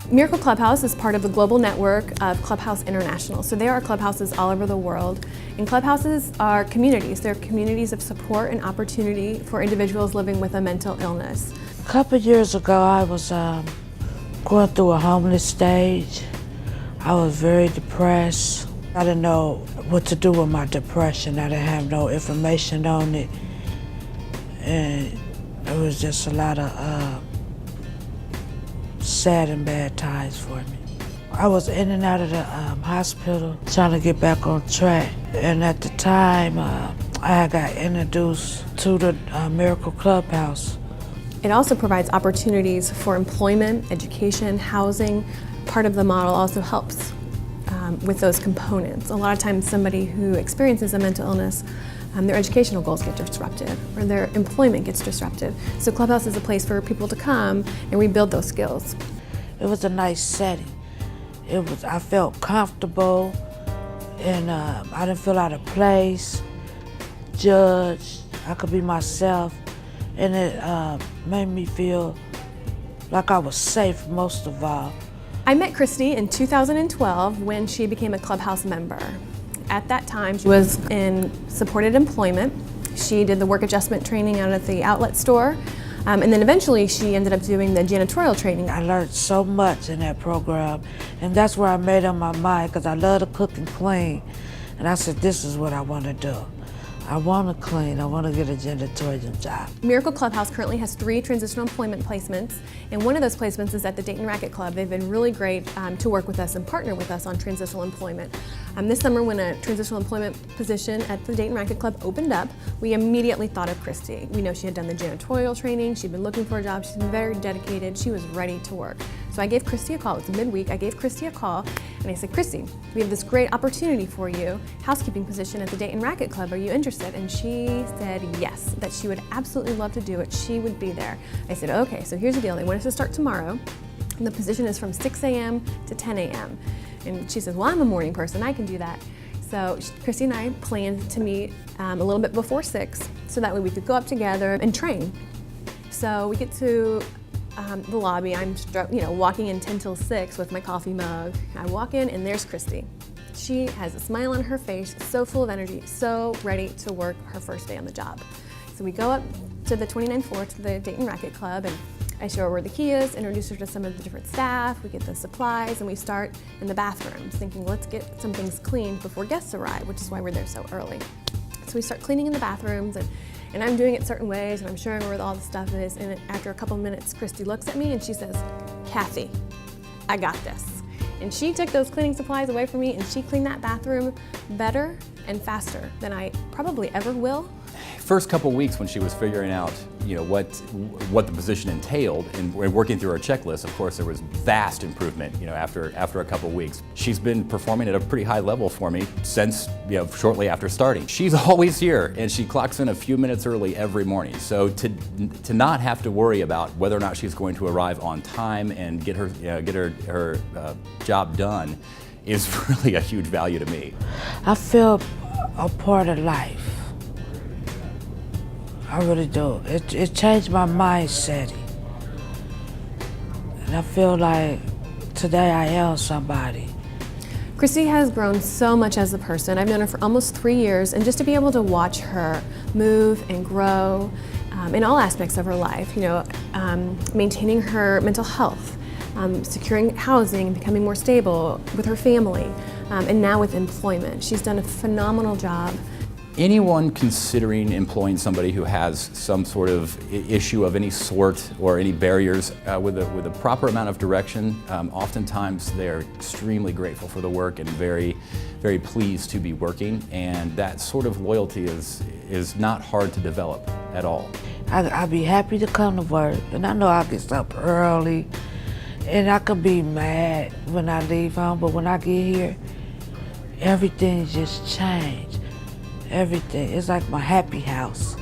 Miracle Clubhouse is part of the global network of Clubhouse International. So there are clubhouses all over the world. And clubhouses are communities. They're communities of support and opportunity for individuals living with a mental illness. A couple of years ago, I was going through a homeless stage. I was very depressed. I didn't know what to do with my depression. I didn't have no information on it. And it was just a lot of sad and bad times for me. I was in and out of the hospital trying to get back on track. And at the time, I got introduced to the Miracle Clubhouse. It also provides opportunities for employment, education, housing. Part of the model also helps with those components. A lot of times somebody who experiences a mental illness, their educational goals get disrupted or their employment gets disrupted. So Clubhouse is a place for people to come and rebuild those skills. It was a nice setting. I felt comfortable and I didn't feel out of place, judged. I could be myself, and it made me feel like I was safe most of all. I met Kristi in 2012 when she became a Clubhouse member. At that time, she was in supported employment. She did the work adjustment training out at the outlet store. And then eventually she ended up doing the janitorial training. I learned so much in that program, and that's where I made up my mind, because I love to cook and clean. And I said, this is what I want to do. I want to clean, I want to get a janitorial job. Miracle Clubhouse currently has 3 transitional employment placements, and one of those placements is at the Dayton Racquet Club. They've been really great to work with us and partner with us on transitional employment. This summer, when a transitional employment position at the Dayton Racquet Club opened up, we immediately thought of Kristi. We know she had done the janitorial training, she'd been looking for a job, she's been very dedicated, she was ready to work. So I gave Kristi a call, it was midweek, I gave Kristi a call, and I said, Kristi, we have this great opportunity for you, housekeeping position at the Dayton Racquet Club, are you interested? And she said yes, that she would absolutely love to do it, she would be there. I said, okay, so here's the deal, they want us to start tomorrow, and the position is from 6 a.m. to 10 a.m. And she says, well, I'm a morning person, I can do that. So Kristi and I planned to meet a little bit before 6, so that way we could go up together and train. So we get to the lobby. I'm walking in 10 till 6 with my coffee mug. I walk in and there's Kristi. She has a smile on her face, so full of energy, so ready to work her first day on the job. So we go up to the 29th floor to the Dayton Racquet Club, and I show her where the key is, introduce her to some of the different staff, we get the supplies, and we start in the bathrooms, thinking let's get some things cleaned before guests arrive, which is why we're there so early. So we start cleaning in the bathrooms, and I'm doing it certain ways, and I'm showing her where all the stuff is, and after a couple of minutes, Kristi looks at me and she says, Kathy, I got this. And she took those cleaning supplies away from me, and she cleaned that bathroom better and faster than I probably ever will. First couple weeks when she was figuring out, what the position entailed and working through her checklist, of course, there was vast improvement, after a couple weeks. She's been performing at a pretty high level for me since, shortly after starting. She's always here, and she clocks in a few minutes early every morning. So to not have to worry about whether or not she's going to arrive on time and get her job done is really a huge value to me. I feel a part of life. I really do. It changed my mindset. And I feel like today I am somebody. Kristi has grown so much as a person. I've known her for almost 3 years, and just to be able to watch her move and grow in all aspects of her life, maintaining her mental health, securing housing and becoming more stable with her family, and now with employment. She's done a phenomenal job. Anyone considering employing somebody who has some sort of issue of any sort or any barriers with a proper amount of direction, oftentimes they're extremely grateful for the work and very, very pleased to be working. And that sort of loyalty is not hard to develop at all. I'd be happy to come to work, and I know I get up early, and I could be mad when I leave home, but when I get here, everything just changed. Everything. It's like my happy house.